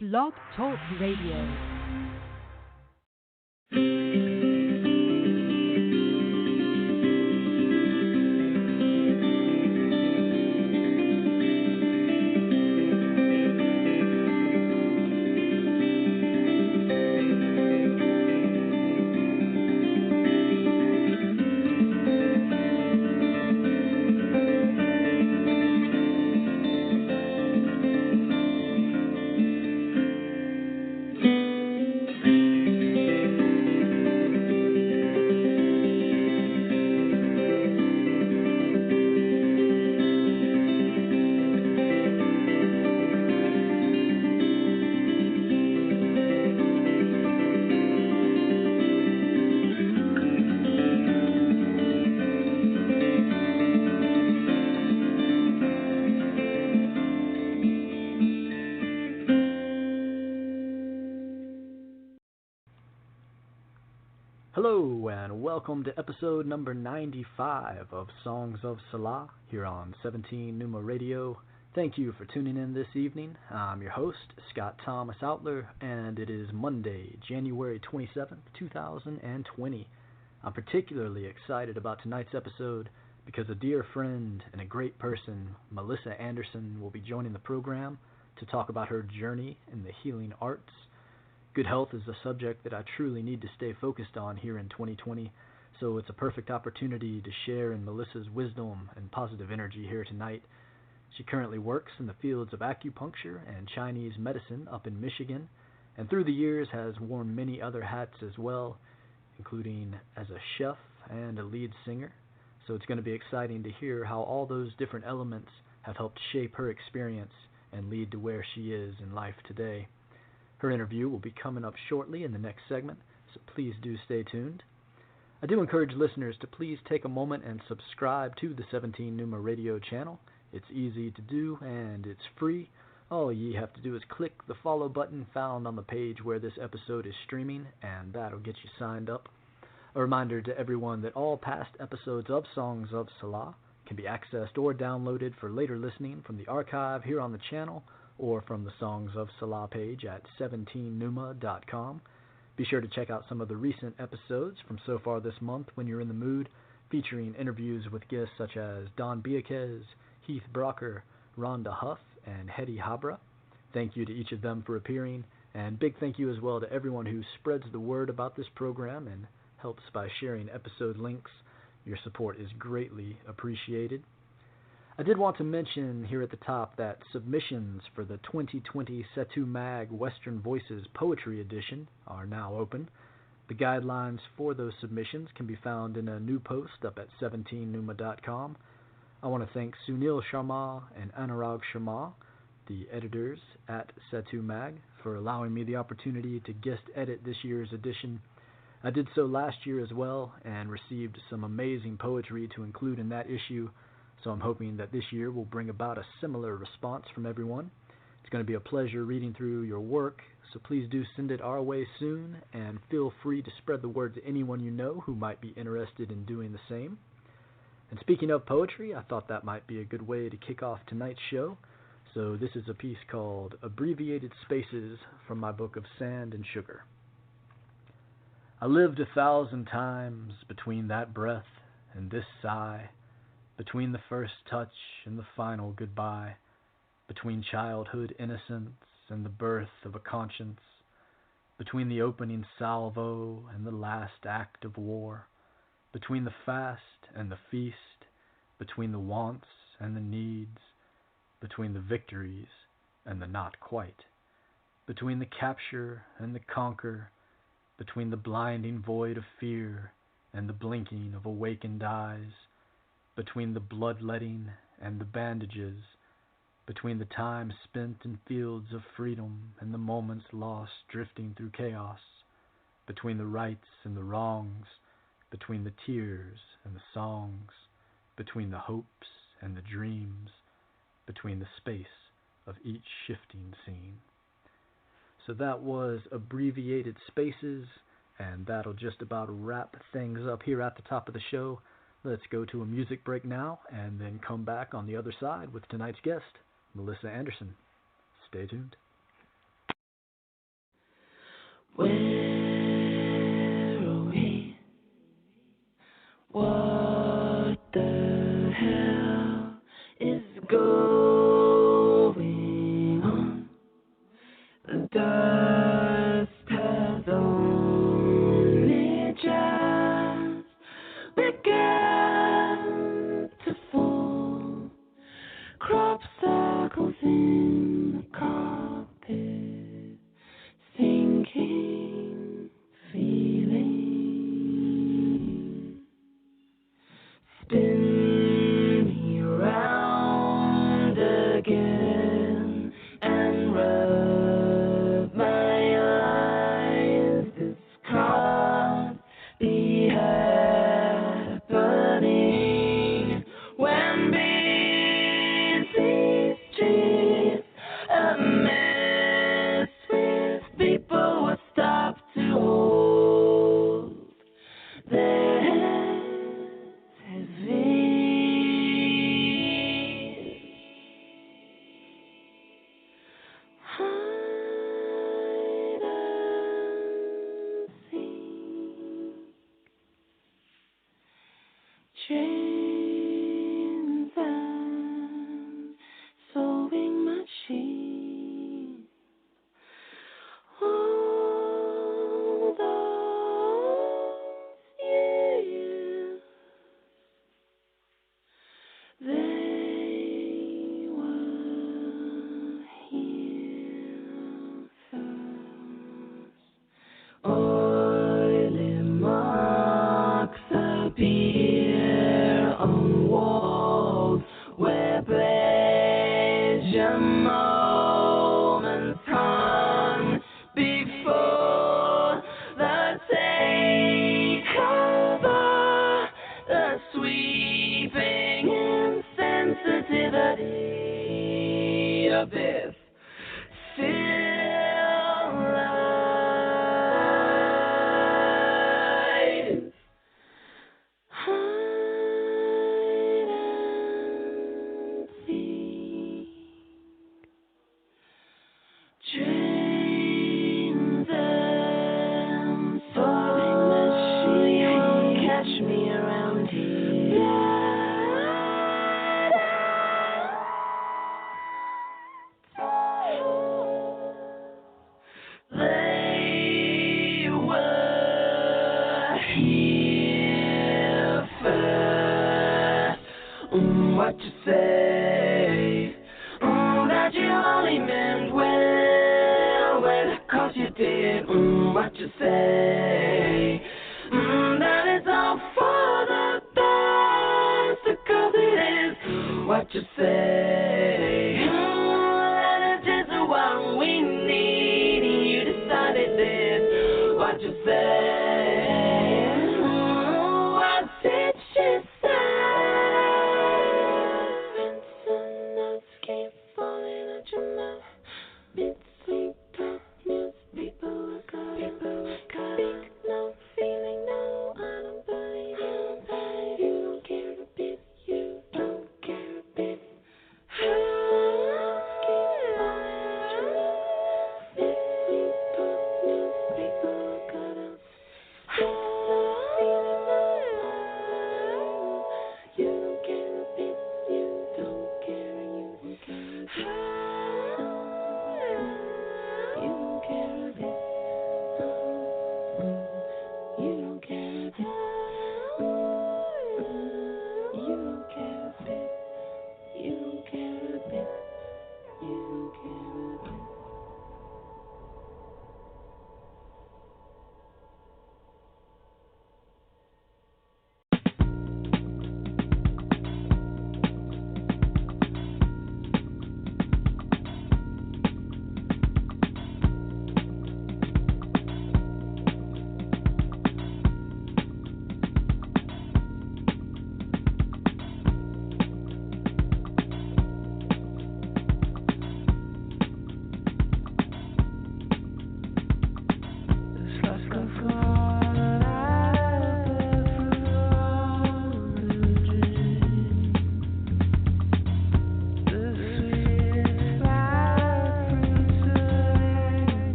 Blog Talk Radio. Hello and welcome to episode number 95 of Songs of Selah here on 17 Numa Radio. Thank you for tuning in this evening. I'm your host, Scott Thomas Outler, and it is Monday, January 27th, 2020. I'm particularly excited about tonight's episode because a dear friend and a great person, Melissa Anderson, will be joining the program to talk about her journey in the healing arts. Good health is a subject that I truly need to stay focused on here in 2020, so it's a perfect opportunity to share in Melissa's wisdom and positive energy here tonight. She currently works in the fields of acupuncture and Chinese medicine up in Michigan, and through the years has worn many other hats as well, including as a chef and a lead singer. So it's going to be exciting to hear how all those different elements have helped shape her experience and lead to where she is in life today. Her interview will be coming up shortly in the next segment, so please do stay tuned. I do encourage listeners to please take a moment and subscribe to the 17 Numa Radio channel. It's easy to do and it's free. All you have to do is click the follow button found on the page where this episode is streaming, and that'll get you signed up. A reminder to everyone that all past episodes of Songs of Selah can be accessed or downloaded for later listening from the archive here on the channel, or from the Songs of Selah page at 17numa.com. Be sure to check out some of the recent episodes from so far this month when you're in the mood, featuring interviews with guests such as Don Biaquez, Heath Brocker, Rhonda Huff, and Hedy Habra. Thank you to each of them for appearing, and big thank you as well to everyone who spreads the word about this program and helps by sharing episode links. Your support is greatly appreciated. I did want to mention here at the top that submissions for the 2020 Setu Mag Western Voices Poetry Edition are now open. The guidelines for those submissions can be found in a new post up at 17numa.com. I want to thank Sunil Sharma and Anurag Sharma, the editors at Setu Mag, for allowing me the opportunity to guest edit this year's edition. I did so last year as well and received some amazing poetry to include in that issue. So I'm hoping that this year will bring about a similar response from everyone. It's going to be a pleasure reading through your work, so please do send it our way soon, and feel free to spread the word to anyone you know who might be interested in doing the same. And speaking of poetry, I thought that might be a good way to kick off tonight's show. So this is a piece called Abbreviated Spaces from my book of Sand and Sugar. I lived 1,000 times between that breath and this sigh, between the first touch and the final goodbye, between childhood innocence and the birth of a conscience, between the opening salvo and the last act of war, between the fast and the feast, between the wants and the needs, between the victories and the not quite, between the capture and the conquer, between the blinding void of fear and the blinking of awakened eyes, between the bloodletting and the bandages, between the time spent in fields of freedom and the moments lost drifting through chaos, between the rights and the wrongs, between the tears and the songs, between the hopes and the dreams, between the space of each shifting scene. So that was Abbreviated Spaces, and that'll just about wrap things up here at the top of the show. Let's go to a music break now, and then come back on the other side with tonight's guest, Melissa Anderson. Stay tuned. Where are we? What the hell is going on? The dust has only just begun to fall. Crop circles in the carpet, sinking feeling. Spin me around again and rub my eyes. This can't be happening when busy streets are messed with people who stop to hold their heads heavy. Hide and seek. Chains and sewing machines. All those years, they were here first. Oily marks appear on walls where pleasure moments hung before the takeover, the sweeping insensitivity of this still life. Hide and seek. Trains and sewing machines, catch me around here. They were here first. What you say? That you only meant well, well, 'cause you did. What you say? That it's all for the best, because it is. What you say? That it's just what we need, and you decided this. What you say? What did she say? Vincent notes keep falling at your mouth. Mid-sweet pop news, people are caught up. Speak no, feeling no, I don't believe you. You don't care a bit, you don't care a bit. Notes keep falling at your mouth. Mid-sweet pop news, people are caught up.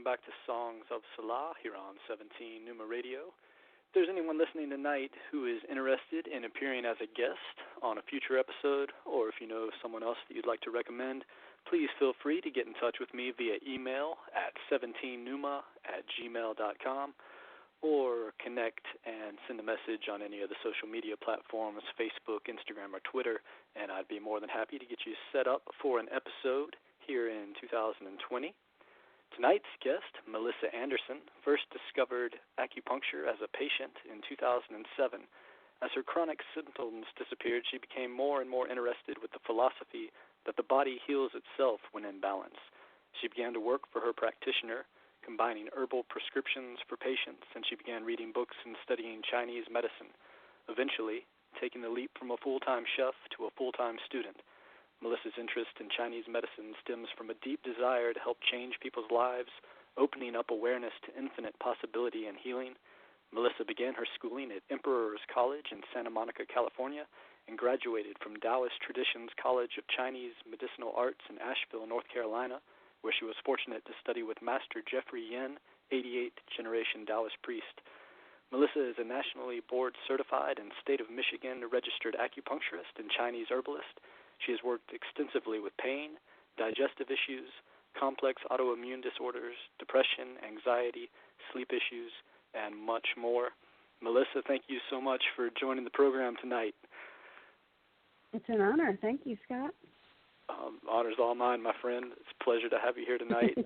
back to Songs of Selah here on 17 Numa Radio. If there's anyone listening tonight who is interested in appearing as a guest on a future episode, or if you know someone else that you'd like to recommend, please feel free to get in touch with me via email at 17numa@gmail.com, or connect and send a message on any of the social media platforms, Facebook, Instagram, or Twitter, and I'd be more than happy to get you set up for an episode here in 2020. Tonight's guest, Melissa Anderson, first discovered acupuncture as a patient in 2007. As her chronic symptoms disappeared, she became more and more interested with the philosophy that the body heals itself when in balance. She began to work for her practitioner, combining herbal prescriptions for patients, and she began reading books and studying Chinese medicine, eventually taking the leap from a full-time chef to a full-time student. Melissa's interest in Chinese medicine stems from a deep desire to help change people's lives, opening up awareness to infinite possibility and healing. Melissa began her schooling at Emperor's College in Santa Monica, California, and graduated from Taoist Traditions College of Chinese Medicinal Arts in Asheville, North Carolina, where she was fortunate to study with Master Jeffrey Yin, 88th generation Taoist priest. Melissa is a nationally board-certified and state of Michigan registered acupuncturist and Chinese herbalist. She has worked extensively with pain, digestive issues, complex autoimmune disorders, depression, anxiety, sleep issues, and much more. Melissa, thank you so much for joining the program tonight. It's an honor. Thank you, Scott. Honor's all mine, my friend. It's a pleasure to have you here tonight.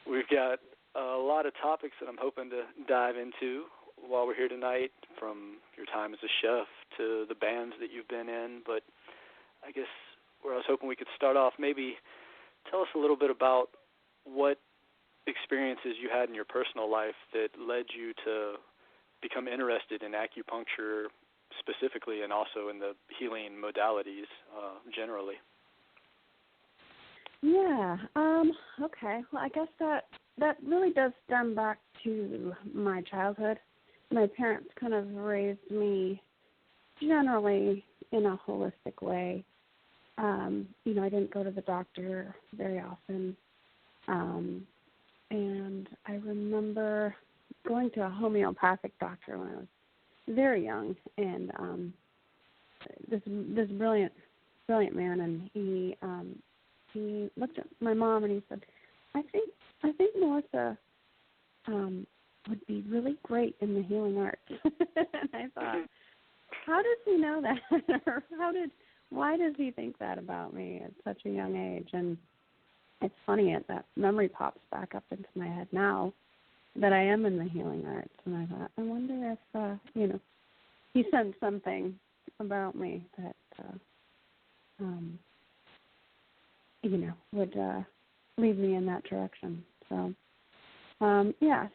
We've got a lot of topics that I'm hoping to dive into while we're here tonight, from your time as a chef to the bands that you've been in, but I guess where I was hoping we could start off, maybe tell us a little bit about what experiences you had in your personal life that led you to become interested in acupuncture specifically, and also in the healing modalities generally. Yeah. Okay. Well, I guess that really does stem back to my childhood. My parents kind of raised me generally in a holistic way. I didn't go to the doctor very often. And I remember going to a homeopathic doctor when I was very young, and this brilliant man, and he looked at my mom and he said, I think Melissa would be really great in the healing arts. And I thought, how does he know that? Or why does he think that about me at such a young age? And it's funny, that memory pops back up into my head now that I am in the healing arts. And I thought, I wonder if, he sensed something about me that, would lead me in that direction. So,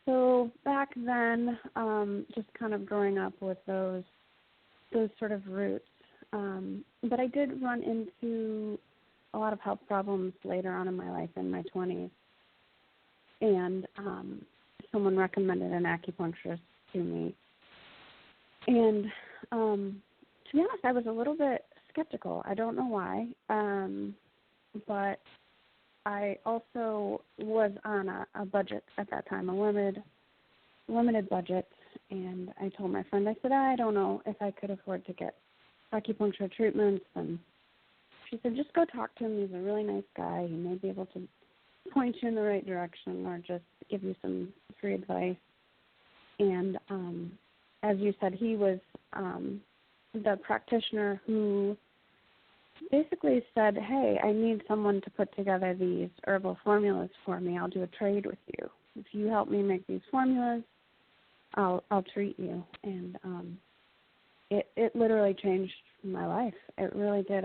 so back then, just kind of growing up with those sort of roots. But I did run into a lot of health problems later on in my life, in my 20s. And someone recommended an acupuncturist to me. And to be honest, I was a little bit skeptical. I don't know why. But I also was on a budget at that time, a limited budget. And I told my friend, I said, I don't know if I could afford to get acupuncture treatments. And she said, just go talk to him. He's a really nice guy. He may be able to point you in the right direction or just give you some free advice. And as you said, he was the practitioner who basically said, hey, I need someone to put together these herbal formulas for me. I'll do a trade with you. If you help me make these formulas, I'll treat you. And it literally changed my life. It really did.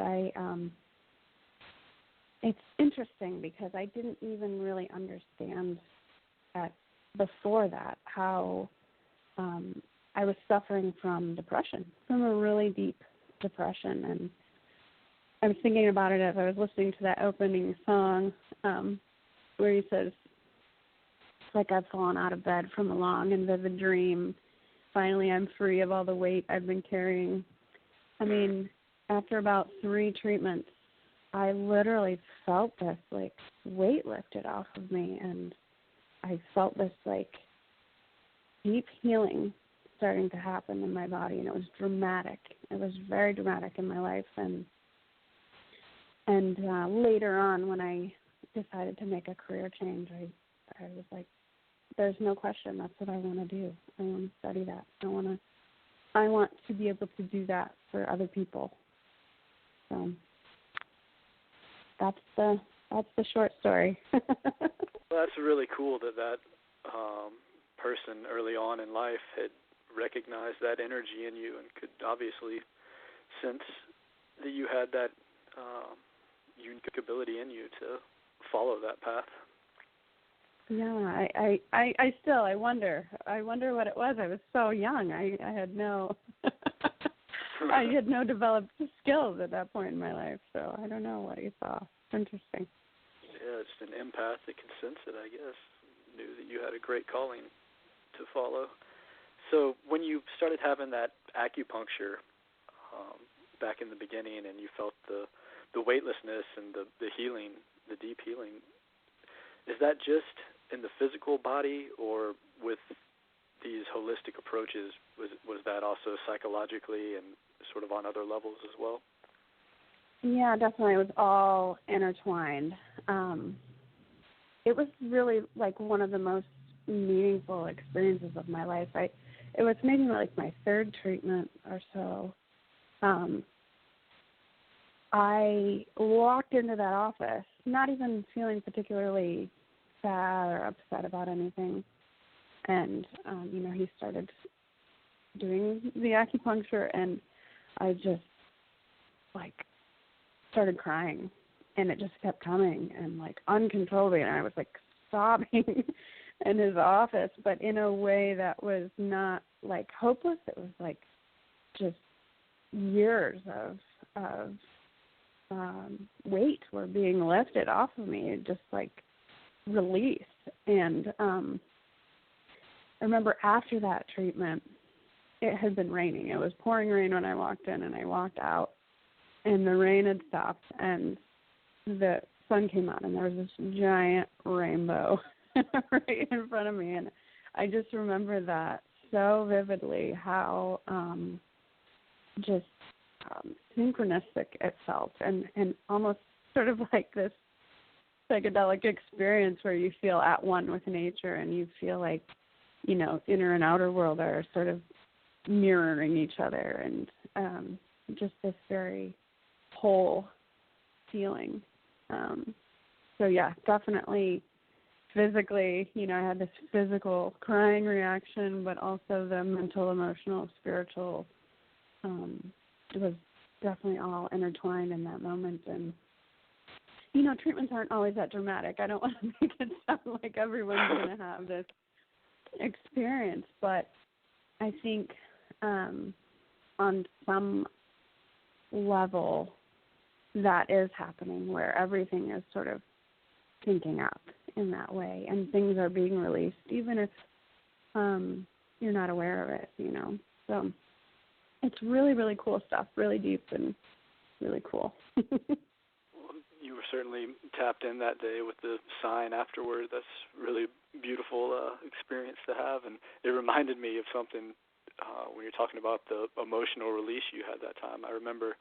It's interesting because I didn't even really understand before that how I was suffering from depression, from a really deep depression. And I was thinking about it as I was listening to that opening song where he says, it's like I've fallen out of bed from a long and vivid dream. Finally, I'm free of all the weight I've been carrying. I mean, after about 3 treatments, I literally felt this, weight lifted off of me, and I felt this, deep healing starting to happen in my body, and it was dramatic. It was very dramatic in my life, and later on when I decided to make a career change, I was like, there's no question, that's what I want to do. I want to study that. I want to be able to do that for other people. So that's the that's the short story. Well, that's really cool that person early on in life had recognized that energy in you and could obviously sense that you had that unique ability in you to follow that path. Yeah, I wonder what it was. I was so young. I had no I had no developed skills at that point in my life, so I don't know what you saw. It's interesting. Yeah, just an empath that can sense it, I guess. Knew that you had a great calling to follow. So when you started having that acupuncture back in the beginning and you felt the weightlessness and the healing, the deep healing, is that just in the physical body, or with these holistic approaches, was that also psychologically and sort of on other levels as well? Yeah, definitely. It was all intertwined. It was really like one of the most meaningful experiences of my life. It was maybe like my third treatment or so. I walked into that office not even feeling particularly sad or upset about anything. And, he started doing the acupuncture, and I just, started crying. And it just kept coming and, uncontrollably. And I was, sobbing in his office, but in a way that was not, hopeless. It was, just years of weight were being lifted off of me, just, release. And I remember after that treatment, it had been raining. It was pouring rain when I walked in, and I walked out, and the rain had stopped, and the sun came out, and there was this giant rainbow right in front of me. And I just remember that so vividly, how synchronistic it felt, and almost sort of like this psychedelic experience where you feel at one with nature, and you feel like, inner and outer world are sort of mirroring each other, and just this very whole feeling. So yeah, definitely physically, I had this physical crying reaction, but also the mental, emotional, spiritual, it was definitely all intertwined in that moment. And treatments aren't always that dramatic. I don't want to make it sound like everyone's going to have this experience, but I think on some level that is happening, where everything is sort of syncing up in that way, and things are being released, even if you're not aware of it, So it's really, really cool stuff, really deep and really cool. You were certainly tapped in that day with the sign afterward. That's really beautiful experience to have, and it reminded me of something when you're talking about the emotional release you had that time. I remember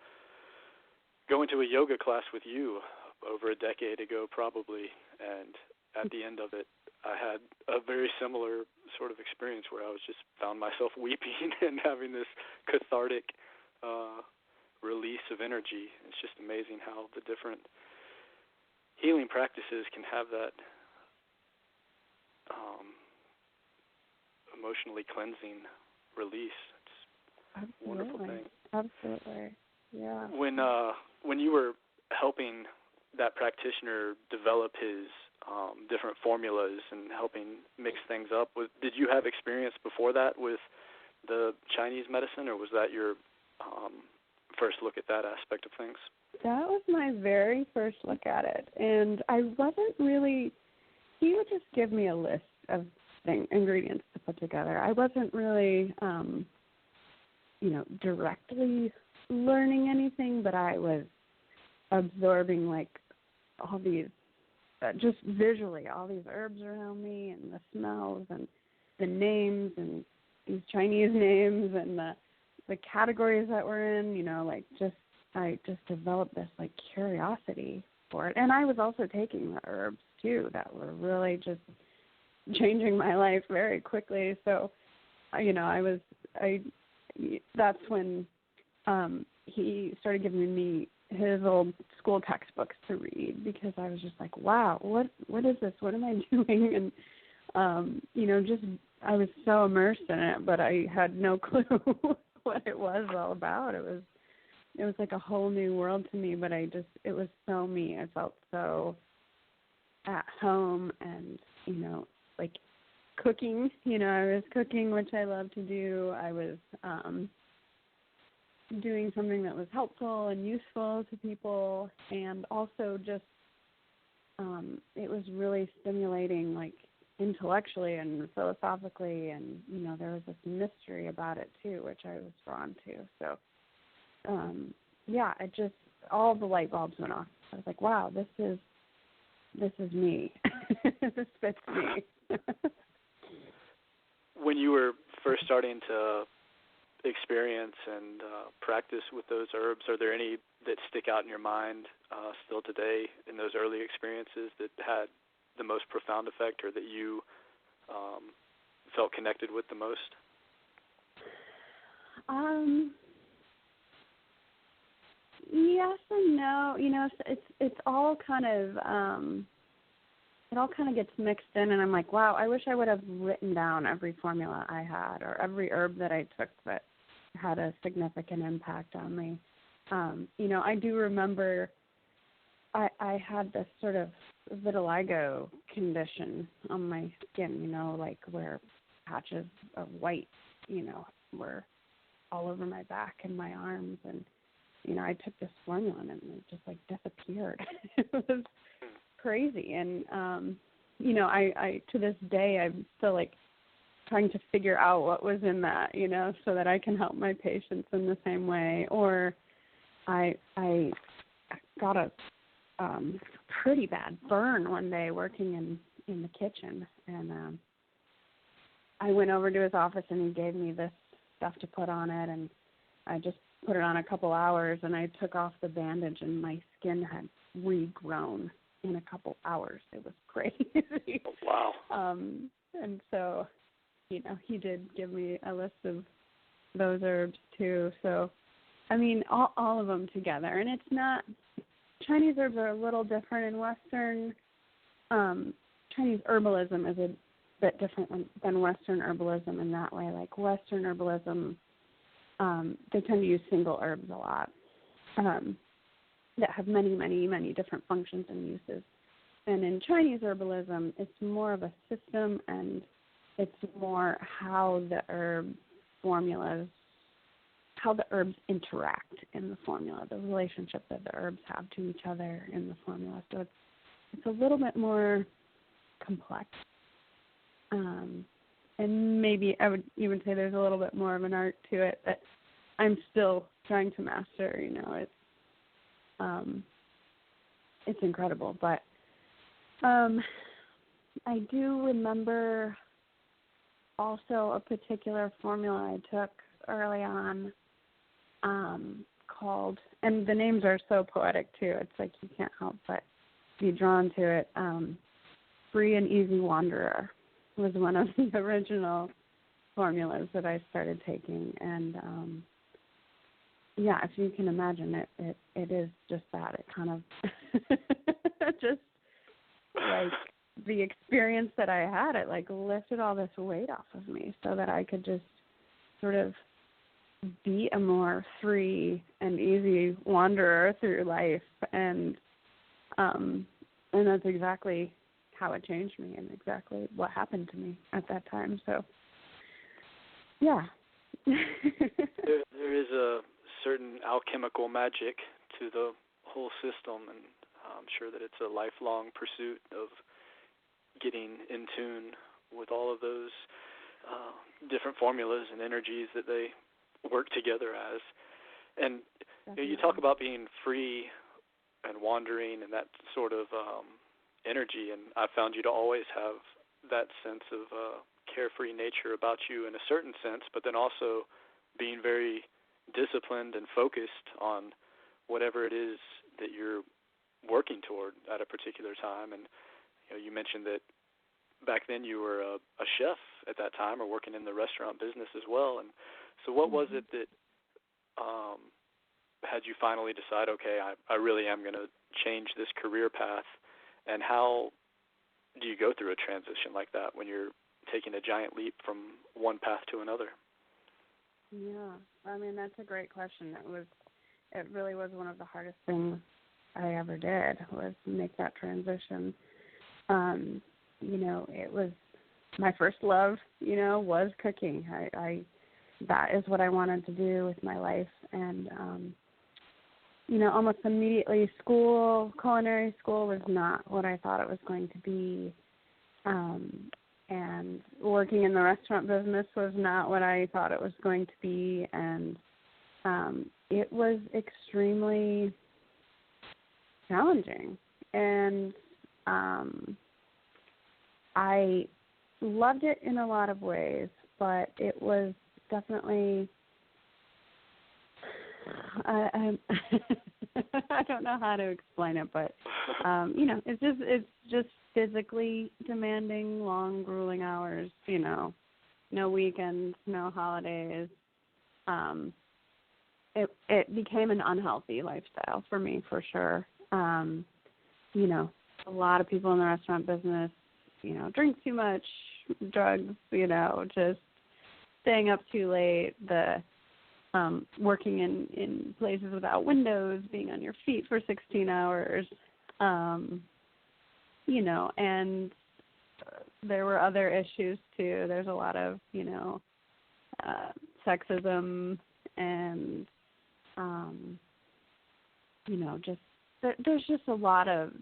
going to a yoga class with you over a decade ago probably, and at the end of it, I had a very similar sort of experience where I was just found myself weeping and having this cathartic release of energy. It's just amazing how the different healing practices can have that emotionally cleansing release. It's a wonderful thing. Absolutely. Yeah. When you were helping that practitioner develop his different formulas and helping mix things up, did you have experience before that with the Chinese medicine, or was that your first look at that aspect of things? That was my very first look at it, and I wasn't really, he would just give me a list of ingredients to put together. I wasn't really, directly learning anything, but I was absorbing all these, just visually, all these herbs around me, and the smells and the names and these Chinese names and the categories that we're in, I just developed this curiosity for it. And I was also taking the herbs too that were really just changing my life very quickly. So, that's when he started giving me his old school textbooks to read, because I was just like, wow, what is this? What am I doing? And just I was so immersed in it, but I had no clue what it was all about. It was like a whole new world to me, but it was so me. I felt so at home, and like cooking. I was cooking, which I love to do. I was doing something that was helpful and useful to people, and also just it was really stimulating, like intellectually and philosophically, and there was this mystery about it too, which I was drawn to. So it just, all the light bulbs went off. I was like, wow, this is me. This fits me. When you were first starting to experience and practice with those herbs, are there any that stick out in your mind still today in those early experiences that had the most profound effect, or that you felt connected with the most? Yes and no. It's all kind of it all kind of gets mixed in, and I'm like, wow, I wish I would have written down every formula I had, or every herb that I took that had a significant impact on me. I do remember I had this sort of vitiligo condition on my skin, like where patches of white, were all over my back and my arms, and I took this formula and it just like disappeared. It was crazy, and I to this day I'm still like trying to figure out what was in that, so that I can help my patients in the same way. Or I got a pretty bad burn one day working in the kitchen, and I went over to his office and he gave me this stuff to put on it, and I just put it on a couple hours, and I took off the bandage and my skin had regrown in a couple hours. It was crazy. Oh, wow. And so, he did give me a list of those herbs too. So, I mean, all of them together. And it's not, Chinese herbs are a little different in Western. Chinese herbalism is a bit different than Western herbalism in that way. Like Western herbalism, they tend to use single herbs a lot that have many, many, many different functions and uses. And in Chinese herbalism, it's more of a system, and it's more how the herb formulas, how the herbs interact in the formula, the relationship that the herbs have to each other in the formula. So it's a little bit more complex. And maybe I would even say there's a little bit more of an art to it that I'm still trying to master. It's incredible. But I do remember also a particular formula I took early on called, and the names are so poetic too, it's like you can't help but be drawn to it. Free and Easy Wanderer was one of the original formulas that I started taking, and if you can imagine it is just that. It kind of just like the experience that I had, it like lifted all this weight off of me so that I could just sort of be a more free and easy wanderer through life, and that's exactly how it changed me and exactly what happened to me at that time. So, yeah. there is a certain alchemical magic to the whole system, and I'm sure that it's a lifelong pursuit of getting in tune with all of those different formulas and energies that they work together as. And you talk about being free and wandering and that sort of energy, and I found you to always have that sense of carefree nature about you in a certain sense, but then also being very disciplined and focused on whatever it is that you're working toward at a particular time. And you mentioned that back then you were a chef at that time, or working in the restaurant business as well. And so what was it that had you finally decide, okay, I really am going to change this career path? And how do you go through a transition like that when you're taking a giant leap from one path to another? Yeah, I mean, that's a great question. It really was one of the hardest things I ever did, was make that transition. It was my first love, was cooking. I that is what I wanted to do with my life. And, almost immediately culinary school was not what I thought it was going to be. And working in the restaurant business was not what I thought it was going to be. And it was extremely challenging. And I loved it in a lot of ways, but it was definitely, I don't know how to explain it, but it's just physically demanding, long, grueling hours. No weekends, no holidays. It became an unhealthy lifestyle for me, for sure. A lot of people in the restaurant business, drink too much, drugs, just staying up too late, working in places without windows, being on your feet for 16 hours, and there were other issues too. There's a lot of, sexism and, just, there was a lot of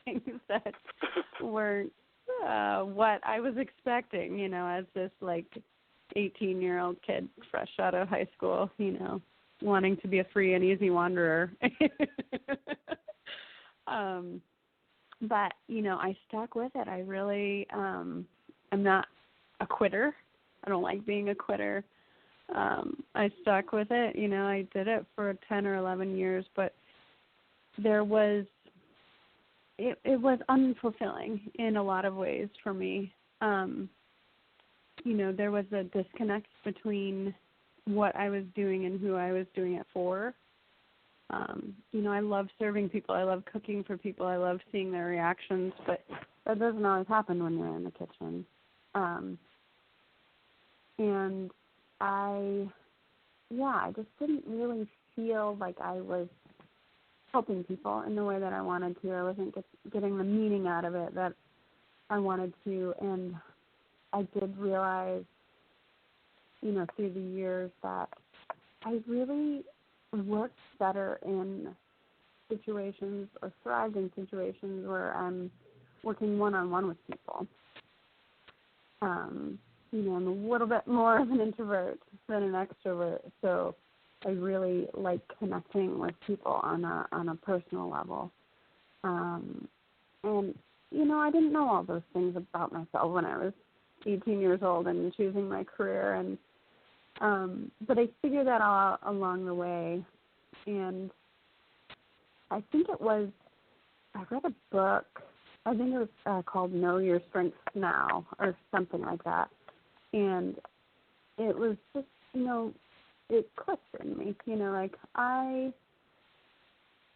things that weren't what I was expecting, as this 18-year-old kid fresh out of high school, wanting to be a free and easy wanderer. But, I stuck with it. I really, I'm not a quitter. I don't like being a quitter. I stuck with it. I did it for 10 or 11 years, but it was unfulfilling in a lot of ways for me. There was a disconnect between what I was doing and who I was doing it for. I love serving people. I love cooking for people. I love seeing their reactions, but that doesn't always happen when you're in the kitchen. And I just didn't really feel like I was helping people in the way that I wanted to. I wasn't getting the meaning out of it that I wanted to, and I did realize, through the years that I really worked better in situations or thrived in situations where I'm working one-on-one with people. I'm a little bit more of an introvert than an extrovert, so I really like connecting with people on a personal level. And, I didn't know all those things about myself when I was 18 years old and choosing my career, and but I figured that out along the way. And I think I read a book, I think it was called Know Your Strengths Now or something like that. And it was just, it clicked in me,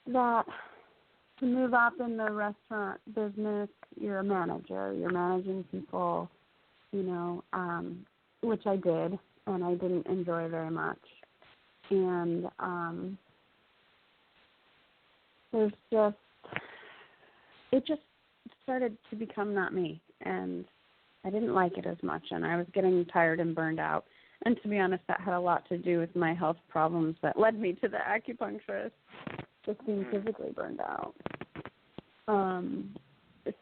that to move up in the restaurant business, you're a manager, you're managing people, which I did, and I didn't enjoy very much. And it just started to become not me, and I didn't like it as much, and I was getting tired and burned out. And to be honest, that had a lot to do with my health problems that led me to the acupuncturist, just being physically burned out.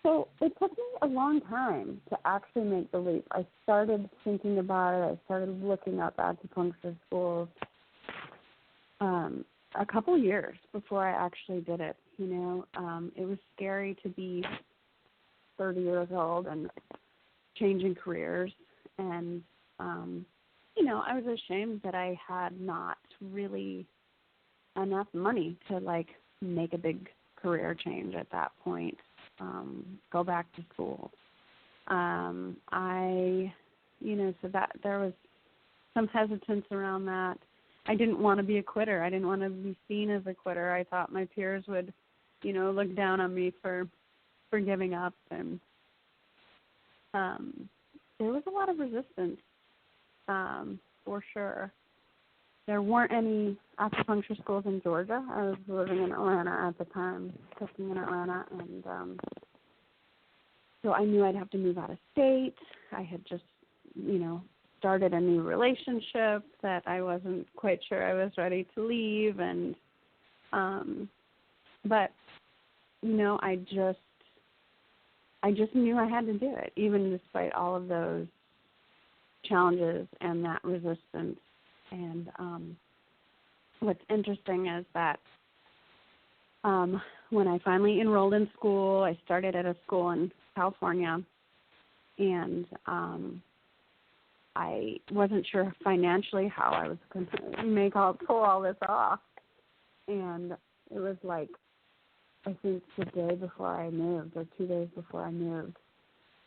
So it took me a long time to actually make the leap. I started thinking about it. I started looking up acupuncture schools a couple years before I actually did it. It was scary to be 30 years old and changing careers. And, I was ashamed that I had not really enough money to, make a big career change at that point. Go back to school. So that there was some hesitance around that. I didn't want to be a quitter. I didn't want to be seen as a quitter. I thought my peers would, look down on me for giving up, and there was a lot of resistance, for sure. There weren't any acupuncture schools in Georgia. I was living in Atlanta at the time, cooking in Atlanta, and so I knew I'd have to move out of state. I had just, started a new relationship that I wasn't quite sure I was ready to leave, and but I just knew I had to do it, even despite all of those challenges and that resistance. And what's interesting is that when I finally enrolled in school, I started at a school in California, and I wasn't sure financially how I was going to pull all this off. And it was like, I think the day before I moved, or 2 days before I moved,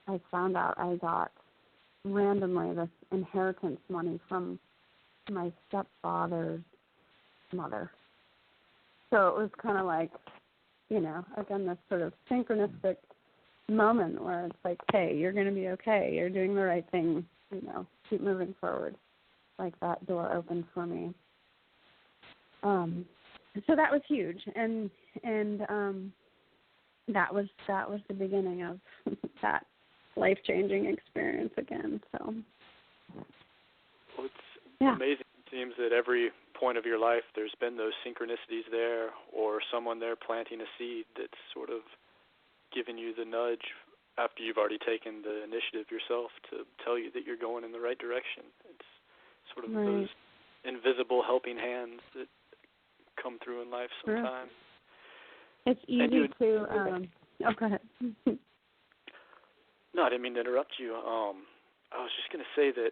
I found out I got randomly this inheritance money from my stepfather's mother. So it was kind of like, again, this sort of synchronistic moment where it's like, hey, you're going to be okay. You're doing the right thing. Keep moving forward. Like that door opened for me. So that was huge, and that was the beginning of that life-changing experience again. So. Well, it's amazing. It seems that every point of your life there's been those synchronicities there, or someone there planting a seed that's sort of given you the nudge after you've already taken the initiative yourself to tell you that you're going in the right direction. It's sort of those invisible helping hands that come through in life sometimes. It's easy to go ahead. No, I didn't mean to interrupt you. I was just going to say that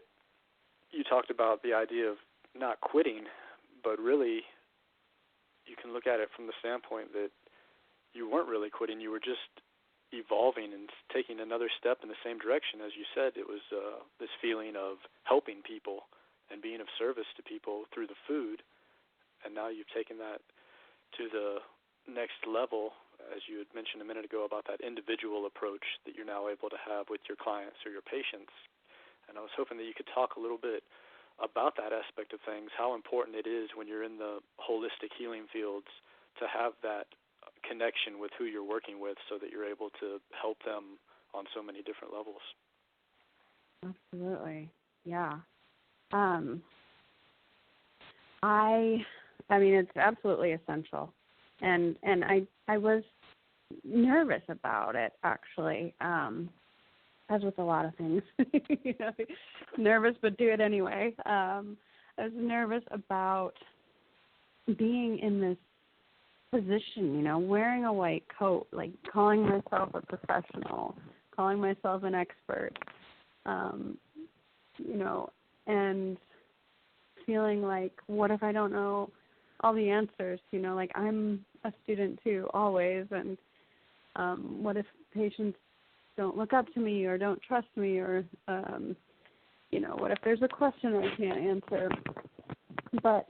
you talked about the idea of not quitting, but really you can look at it from the standpoint that you weren't really quitting. You were just evolving and taking another step in the same direction. As you said, it was this feeling of helping people and being of service to people through the food, and now you've taken that to the next level, as you had mentioned a minute ago about that individual approach that you're now able to have with your clients or your patients. And I was hoping that you could talk a little bit about that aspect of things, how important it is when you're in the holistic healing fields to have that connection with who you're working with so that you're able to help them on so many different levels. Absolutely. Yeah. I mean, it's absolutely essential. And I was nervous about it, actually, as with a lot of things. Nervous, but do it anyway. I was nervous about being in this position, wearing a white coat, like calling myself a professional, calling myself an expert, and feeling like, what if I don't know all the answers? Like I'm a student too, always, and what if patients don't look up to me or don't trust me, or what if there's a question I can't answer? But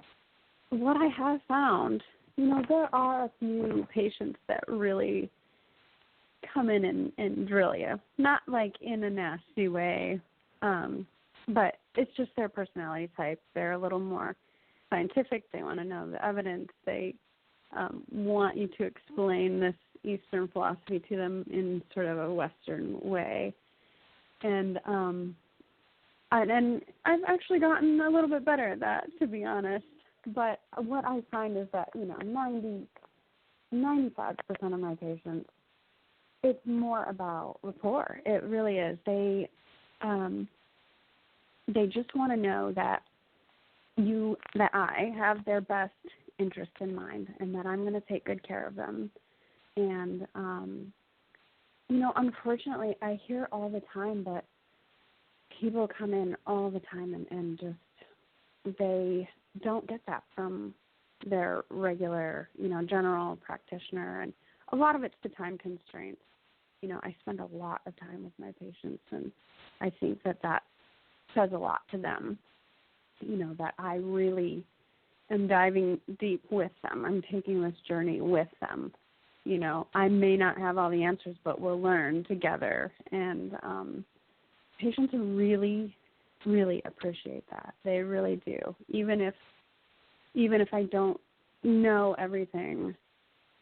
what I have found, there are a few patients that really come in and drill you, not like in a nasty way, but it's just their personality type. They're a little more scientific. They want to know the evidence. They want you to explain this Eastern philosophy to them in sort of a Western way. And I've actually gotten a little bit better at that, to be honest. But what I find is that, 95% of my patients, it's more about rapport. It really is. They just want to know that I have their best interest in mind and that I'm going to take good care of them. And, unfortunately, I hear all the time that people come in all the time and just, they don't get that from their regular, general practitioner. And a lot of it's the time constraints. I spend a lot of time with my patients, and I think that says a lot to them, that I really am diving deep with them. I'm taking this journey with them. You know, I may not have all the answers, but we'll learn together. And patients really, really appreciate that. They really do. Even if I don't know everything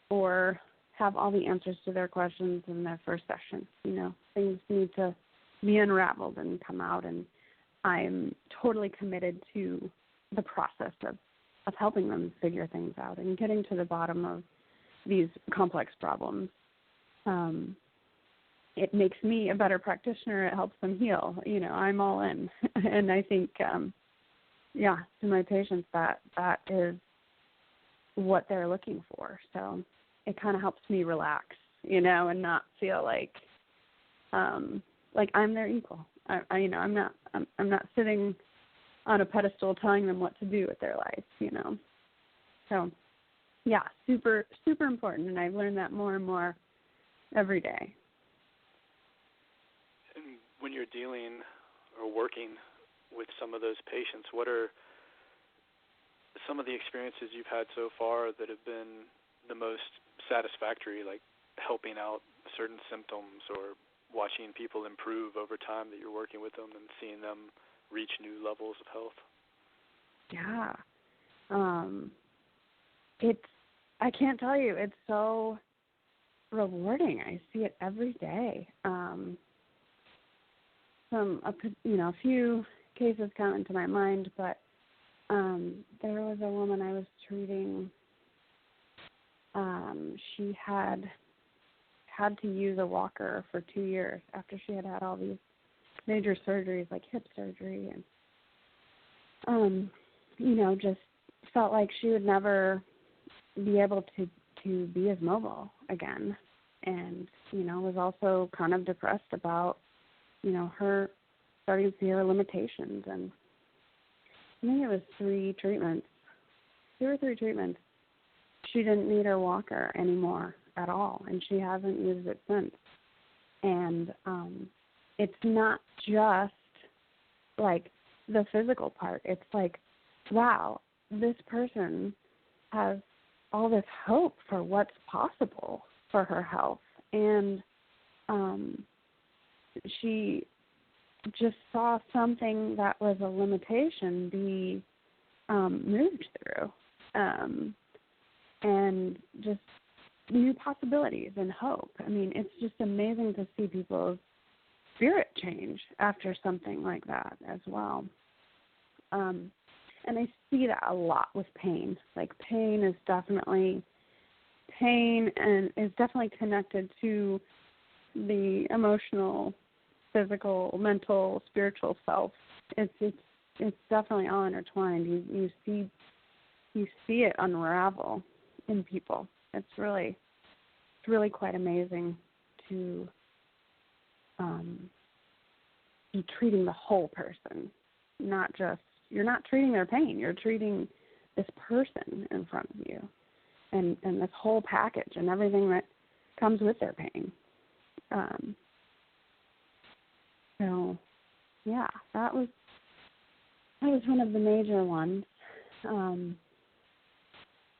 or have all the answers to their questions in their first session, you know, things need to be unraveled and come out. And I'm totally committed to the process of helping them figure things out and getting to the bottom of these complex problems. It makes me a better practitioner. It helps them heal. You know, I'm all in. And I think, to my patients, that is what they're looking for. So it kind of helps me relax, you know, and not feel like I'm their equal. I'm not sitting on a pedestal telling them what to do with their life, you know. So, yeah, super, super important, and I've learned that more and more every day. And when you're dealing or working with some of those patients, what are some of the experiences you've had so far that have been the most satisfactory, like helping out certain symptoms or watching people improve over time that you're working with them and seeing them reach new levels of health? Yeah. I can't tell you, it's so rewarding. I see it every day. A few cases come into my mind, but there was a woman I was treating. She had to use a walker for 2 years after she had all these major surgeries like hip surgery, and just felt like she would never be able to be as mobile again, and was also kind of depressed about her starting to see her limitations. And I think it was 2 or 3 treatments. She didn't need her walker anymore at all, and she hasn't used it since. And it's not just like the physical part. It's like, wow, this person has all this hope for what's possible for her health. And she just saw something that was a limitation be moved through, and just new possibilities and hope. I mean, it's just amazing to see people's spirit change after something like that as well. And I see that a lot with pain. Like pain is definitely connected to the emotional, physical, mental, spiritual self. It's definitely all intertwined. You see it unravel in people. It's really quite amazing to be treating the whole person, you're not treating their pain, you're treating this person in front of you, and this whole package and everything that comes with their pain. So, yeah, that was one of the major ones.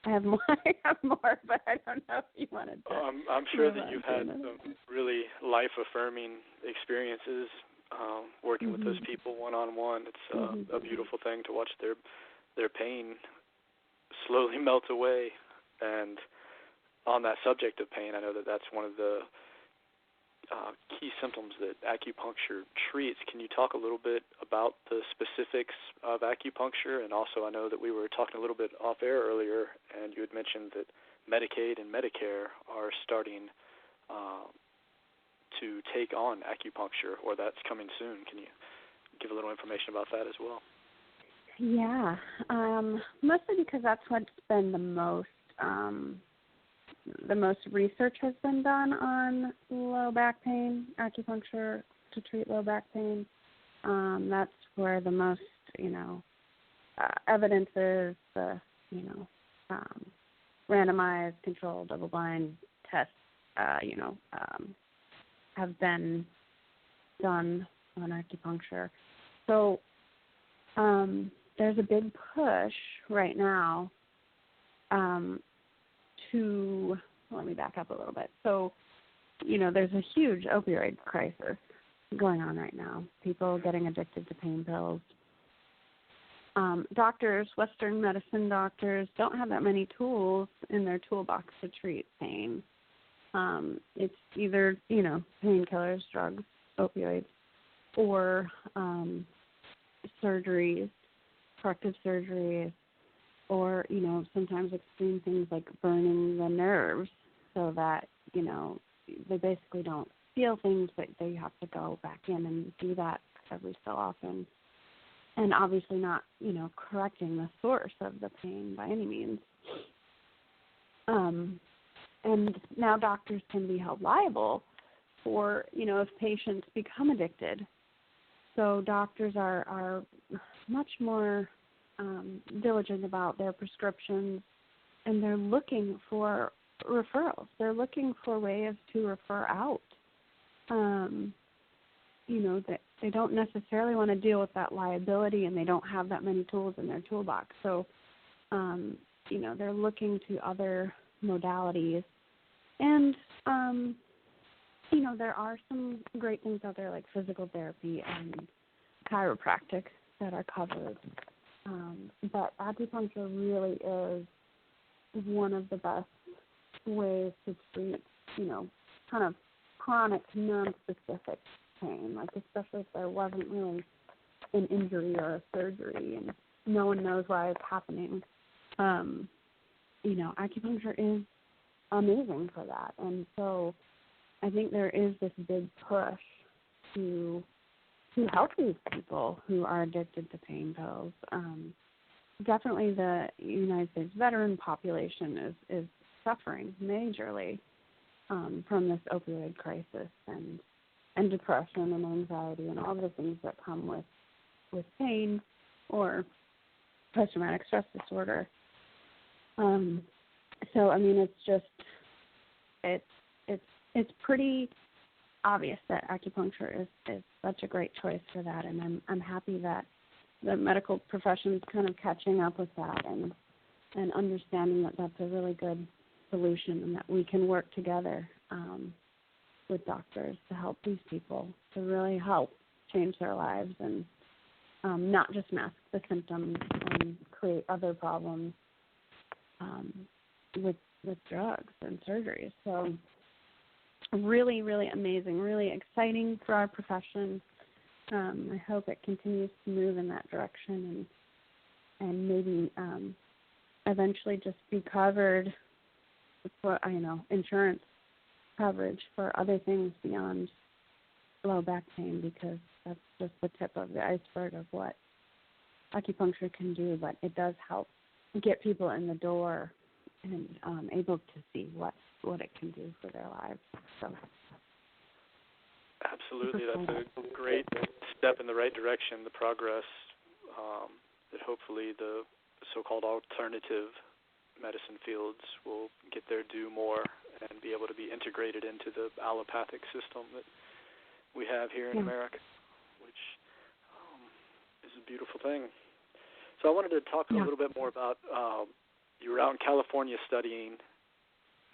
I have more, but I don't know if you wanted to. I'm sure that you've had some really life-affirming experiences working with those people one-on-one. It's a beautiful thing to watch their pain slowly melt away. And on that subject of pain, I know that that's one of the key symptoms that acupuncture treats. Can you talk a little bit about the specifics of acupuncture? And also, I know that we were talking a little bit off air earlier, and you had mentioned that Medicaid and Medicare are starting to take on acupuncture, or that's coming soon. Can you give a little information about that as well? Yeah, mostly because that's what's been the most research has been done on low back pain, acupuncture to treat low back pain. That's where the most, evidence is, the, randomized, controlled, double-blind tests, have been done on acupuncture. So there's a big push right now let me back up a little bit. So, there's a huge opioid crisis going on right now. People getting addicted to pain pills. Doctors, Western medicine doctors, don't have that many tools in their toolbox to treat pain. It's either, painkillers, drugs, opioids, or surgeries, corrective surgeries, or, sometimes extreme things like burning the nerves so that, they basically don't feel things, but they have to go back in and do that every so often. And obviously not, correcting the source of the pain by any means. And now doctors can be held liable for, if patients become addicted. So doctors are much more diligent about their prescriptions, and they're looking for referrals. They're looking for ways to refer out. That they don't necessarily want to deal with that liability, and they don't have that many tools in their toolbox. So, they're looking to other modalities. And, there are some great things out there like physical therapy and chiropractic that are covered. But acupuncture really is one of the best ways to treat, kind of chronic, non-specific pain, like especially if there wasn't really an injury or a surgery and no one knows why it's happening. Acupuncture is amazing for that. And so I think there is this big push to help these people who are addicted to pain pills. Definitely the United States veteran population is suffering majorly from this opioid crisis and depression and anxiety and all the things that come with pain or post-traumatic stress disorder. It's pretty obvious that acupuncture is such a great choice for that, and I'm happy that the medical profession is kind of catching up with that and understanding that that's a really good solution and that we can work together with doctors to help these people, to really help change their lives and not just mask the symptoms and create other problems with drugs and surgeries. So really, really amazing, really exciting for our profession. I hope it continues to move in that direction and maybe eventually just be covered for, insurance coverage for other things beyond low back pain, because that's just the tip of the iceberg of what acupuncture can do, but it does help get people in the door and able to see what it can do for their lives. So, absolutely, that's a great step in the right direction, the progress that hopefully the so-called alternative medicine fields will get their due more and be able to be integrated into the allopathic system that we have here in America, which is a beautiful thing. So I wanted to talk a little bit more about, you were out in California studying,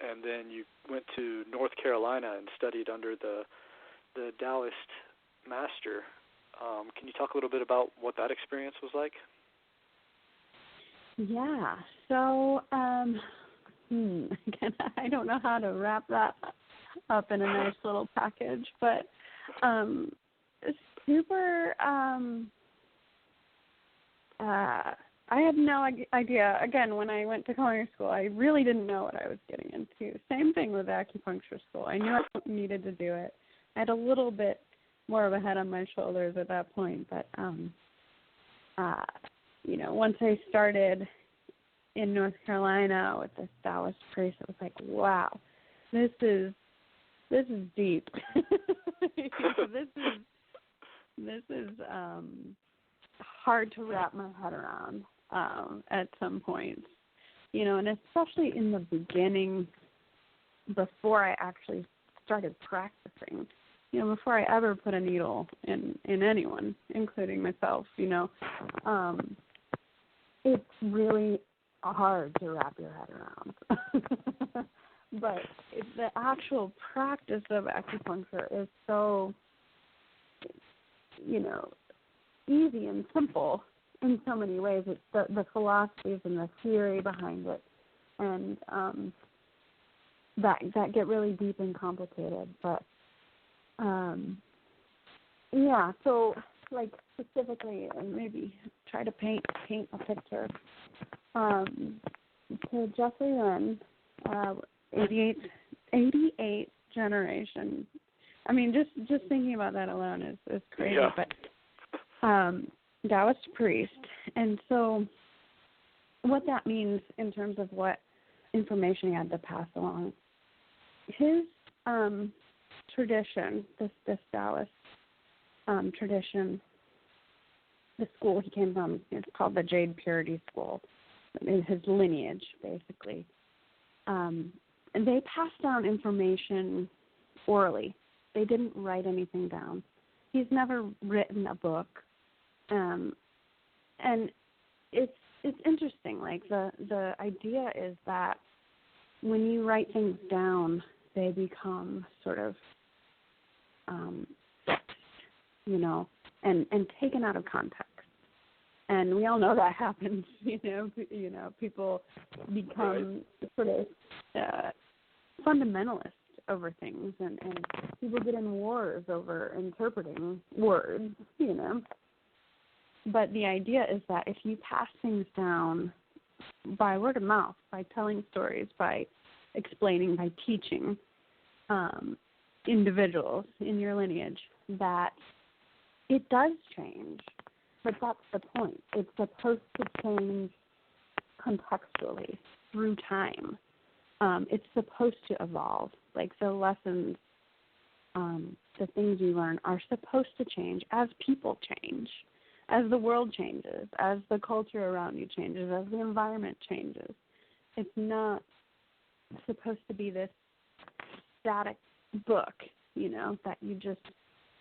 and then you went to North Carolina and studied under the Taoist master. Can you talk a little bit about what that experience was like? Yeah. So, again, I don't know how to wrap that up in a nice little package, but super. I had no idea. Again, when I went to culinary school, I really didn't know what I was getting into. Same thing with acupuncture school. I knew I needed to do it. I had a little bit more of a head on my shoulders at that point, but once I started in North Carolina with this Taoist priest, it was like, wow, this is deep. This is hard to wrap my head around at some points, and especially in the beginning, before I actually started practicing, before I ever put a needle in anyone, including myself, it's really hard to wrap your head around. But the actual practice of acupuncture is so, easy and simple in so many ways. It's the philosophies and the theory behind it, and that get really deep and complicated. But so like specifically, and maybe try to paint a picture. So Jeffrey Lynn, 88 generation. I mean, just thinking about that alone is crazy. Yeah. But Taoist priest, and so what that means in terms of what information he had to pass along. His tradition, this Taoist tradition, the school he came from is called the Jade Purity School. His lineage, basically. And they passed down information orally. They didn't write anything down. He's never written a book. And it's interesting. Like the idea is that when you write things down, they become sort of fixed, and taken out of context. And we all know that happens. People become sort of fundamentalist over things, and people get in wars over interpreting words. But the idea is that if you pass things down by word of mouth, by telling stories, by explaining, by teaching individuals in your lineage, that it does change. But that's the point. It's supposed to change contextually through time. It's supposed to evolve. Like the lessons, the things you learn are supposed to change as people change, as the world changes, as the culture around you changes, as the environment changes. It's not supposed to be this static book, that you just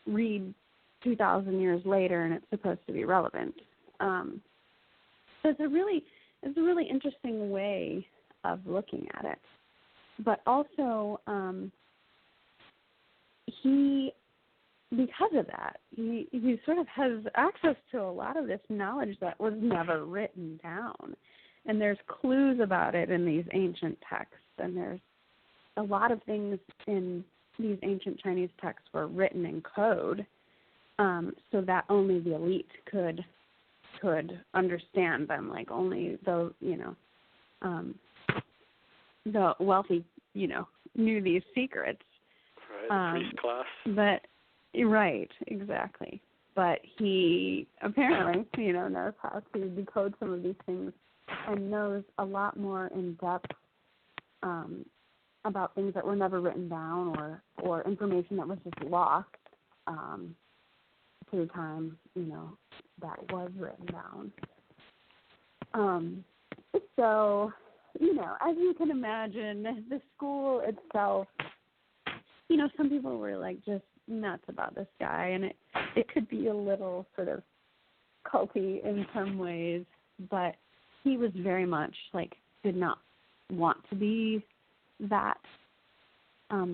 read 2,000 years later and it's supposed to be relevant. So it's a really interesting way of looking at it. But also, because of that, he sort of has access to a lot of this knowledge that was never written down. And there's clues about it in these ancient texts, and there's a lot of things in these ancient Chinese texts were written in code, so that only the elite could understand them. Like only the wealthy, knew these secrets. Right, priest class. But right, exactly. But he apparently, knows how to decode some of these things and knows a lot more in depth about things that were never written down or information that was just lost through time, that was written down. So, as you can imagine, the school itself, some people were like just nuts about this guy, and it could be a little sort of culty in some ways, but he was very much like did not want to be that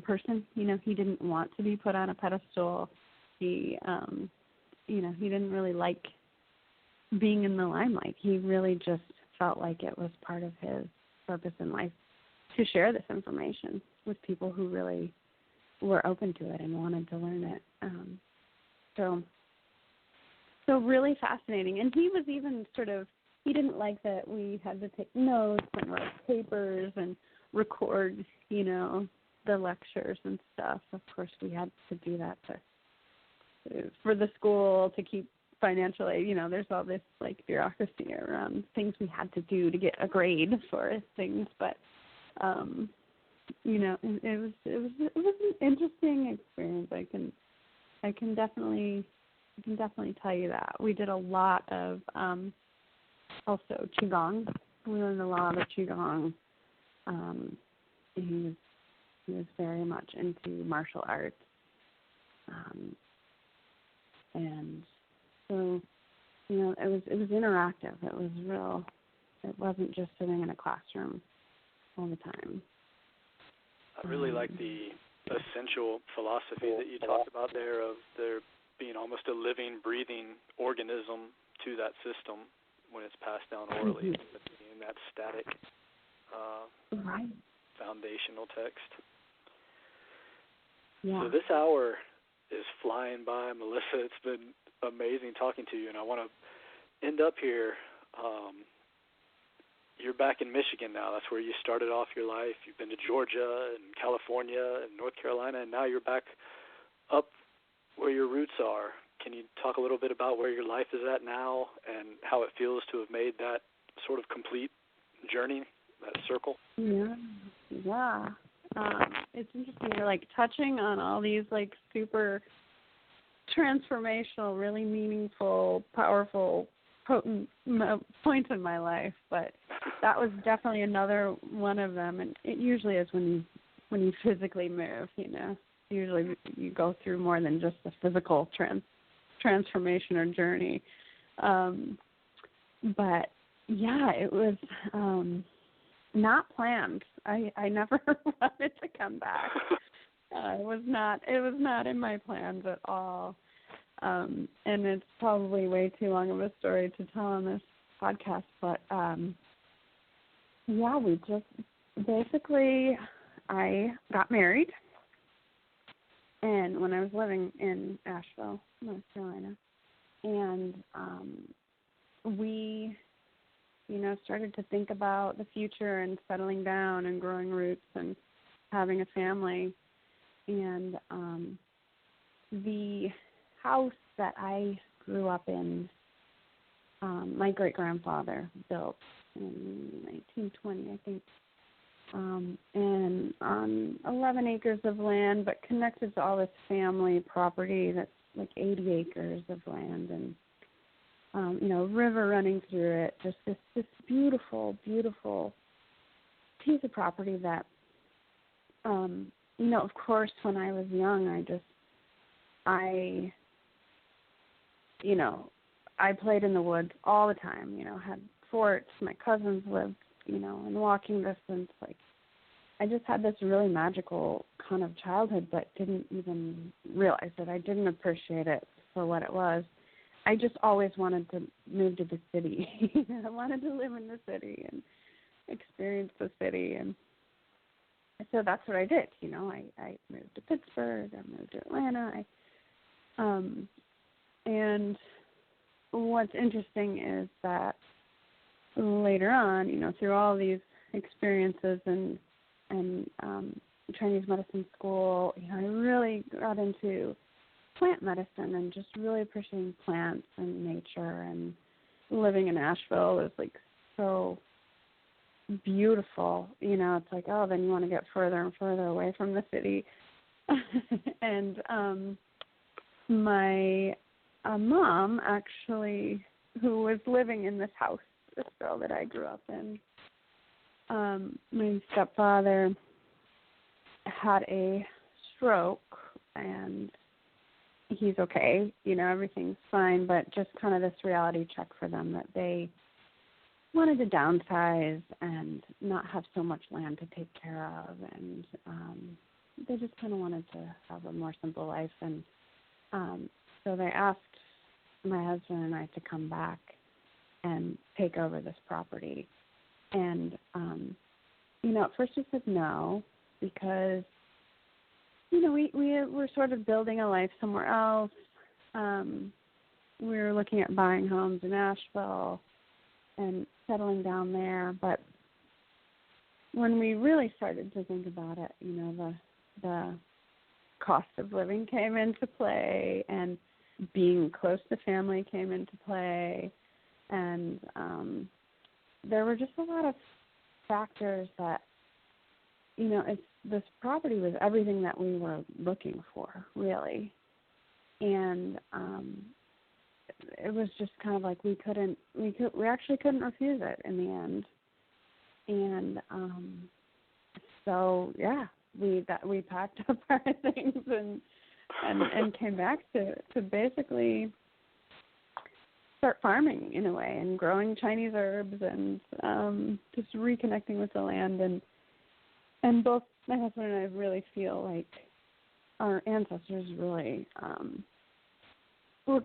person. He didn't want to be put on a pedestal. He he didn't really like being in the limelight. He really just felt like it was part of his purpose in life to share this information with people who really were open to it and wanted to learn it. So really fascinating. And he was even he didn't like that we had to take notes and write papers and record, the lectures and stuff. Of course, we had to do that for the school to keep financial aid. There's all this bureaucracy around things we had to do to get a grade for things, but it was an interesting experience. I can definitely tell you that. We did a lot of also qigong. We learned a lot of qigong. He was very much into martial arts. And so, it was interactive. It was It wasn't just sitting in a classroom all the time. I really like the essential philosophy that you talked about there of there being almost a living, breathing organism to that system when it's passed down orally, in that static foundational text. Yeah. So this hour is flying by, Melissa. It's been amazing talking to you, and I want to end up here. You're back in Michigan now. That's where you started off your life. You've been to Georgia and California and North Carolina, and now you're back up where your roots are. Can you talk a little bit about where your life is at now and how it feels to have made that sort of complete journey, that circle? Yeah. It's interesting. You're like touching on all these like super transformational, really meaningful, powerful, potent points in my life, but that was definitely another one of them. And it usually is when you physically move. Usually you go through more than just the physical transformation or journey. But yeah, it was not planned. I never wanted to come back. It was not in my plans at all. And it's probably way too long of a story to tell on this podcast, but yeah, we just basically, I got married, and when I was living in Asheville, North Carolina, and we, started to think about the future and settling down and growing roots and having a family, and the house that I grew up in, my great-grandfather built in 1920, I think, and on 11 acres of land, but connected to all this family property that's like 80 acres of land, and river running through it, just this beautiful, beautiful piece of property that, of course, when I was young, I played in the woods all the time, had forts, my cousins lived, in walking distance. Like, I just had this really magical kind of childhood, but didn't even realize it. I didn't appreciate it for what it was. I just always wanted to move to the city. I wanted to live in the city and experience the city. And so that's what I did. I moved to Pittsburgh. I moved to Atlanta. And what's interesting is that later on, through all these experiences and Chinese medicine school, I really got into plant medicine and just really appreciating plants and nature, and living in Asheville is like so beautiful. It's like, oh, then you want to get further and further away from the city. And my mom, actually, who was living in this house, this girl that I grew up in, my stepfather had a stroke, and he's okay, everything's fine, but just kind of this reality check for them that they wanted to downsize and not have so much land to take care of, and they just kind of wanted to have a more simple life, and so they asked my husband and I to come back and take over this property. And, at first we said no, because, we were sort of building a life somewhere else. We were looking at buying homes in Asheville and settling down there. But when we really started to think about it, the cost of living came into play, and being close to family came into play, and there were just a lot of factors that, this property was everything that we were looking for, really, and it was just kind of like we actually couldn't refuse it in the end, and so yeah, we packed up our things and came back to basically start farming in a way and growing Chinese herbs and just reconnecting with the land. And both my husband and I really feel like our ancestors really were,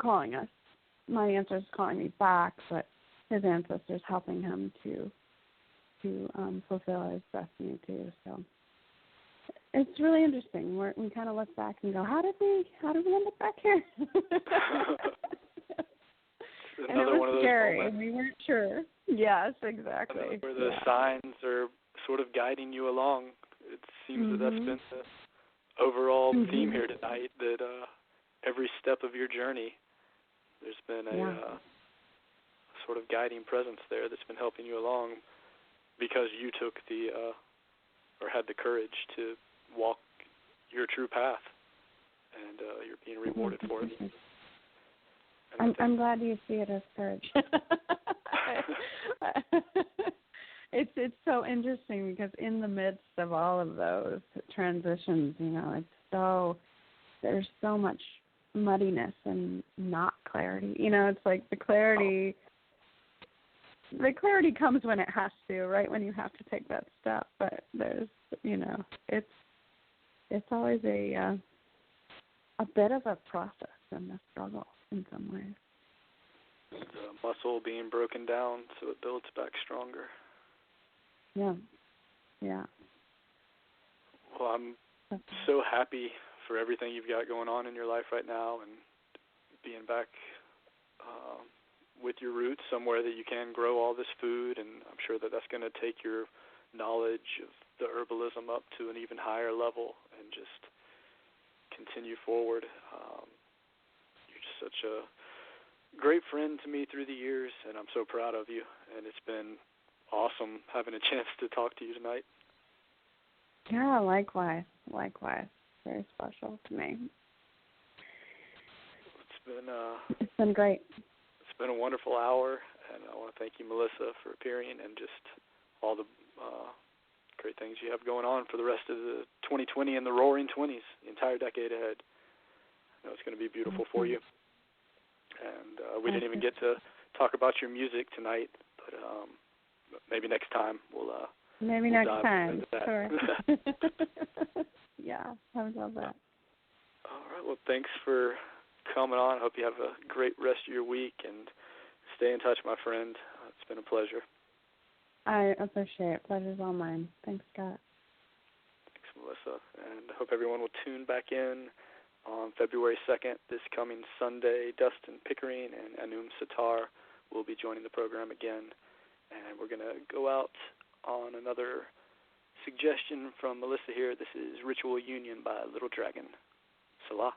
calling us. My ancestors calling me back, but his ancestors helping him to fulfill his destiny too. So it's really interesting. We kind of look back and go, how did we end up back here? And it was scary. Moments. We weren't sure. Yes, exactly. Where the signs are sort of guiding you along. It seems that that's been the overall theme here tonight, that every step of your journey, there's been a sort of guiding presence there that's been helping you along because you took or had the courage to walk your true path, and you're being rewarded for it. I'm glad you see it as courage. It's so interesting because in the midst of all of those transitions, there's so much muddiness and not clarity. It's like the clarity comes when it has to, right? When you have to take that step. But there's, it's always a bit of a process and a struggle in some ways. The muscle being broken down so it builds back stronger. Yeah. Well, I'm so happy for everything you've got going on in your life right now, and being back with your roots somewhere that you can grow all this food, and I'm sure that that's going to take your knowledge of the herbalism up to an even higher level and just continue forward. You're just such a great friend to me through the years, and I'm so proud of you, and it's been awesome having a chance to talk to you tonight. Yeah, likewise. Very special to me. It's been great. It's been a wonderful hour, and I want to thank you, Melissa, for appearing and just all the great things you have going on for the rest of the 2020 and the roaring 20s, the entire decade ahead. I know it's going to be beautiful for you. And we didn't even get to talk about your music tonight, but maybe next time we'll next time. Into that. Sure. Yeah, I would love that. All right. Well, thanks for coming on. I hope you have a great rest of your week, and stay in touch, my friend. It's been a pleasure. I appreciate it. Pleasure's all mine. Thanks, Scott. Thanks, Melissa. And I hope everyone will tune back in on February 2nd, this coming Sunday. Dustin Pickering and Anum Sitar will be joining the program again. And we're going to go out on another suggestion from Melissa here. This is Ritual Union by Little Dragon. Selah.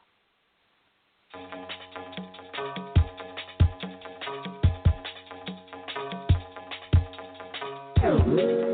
Oh.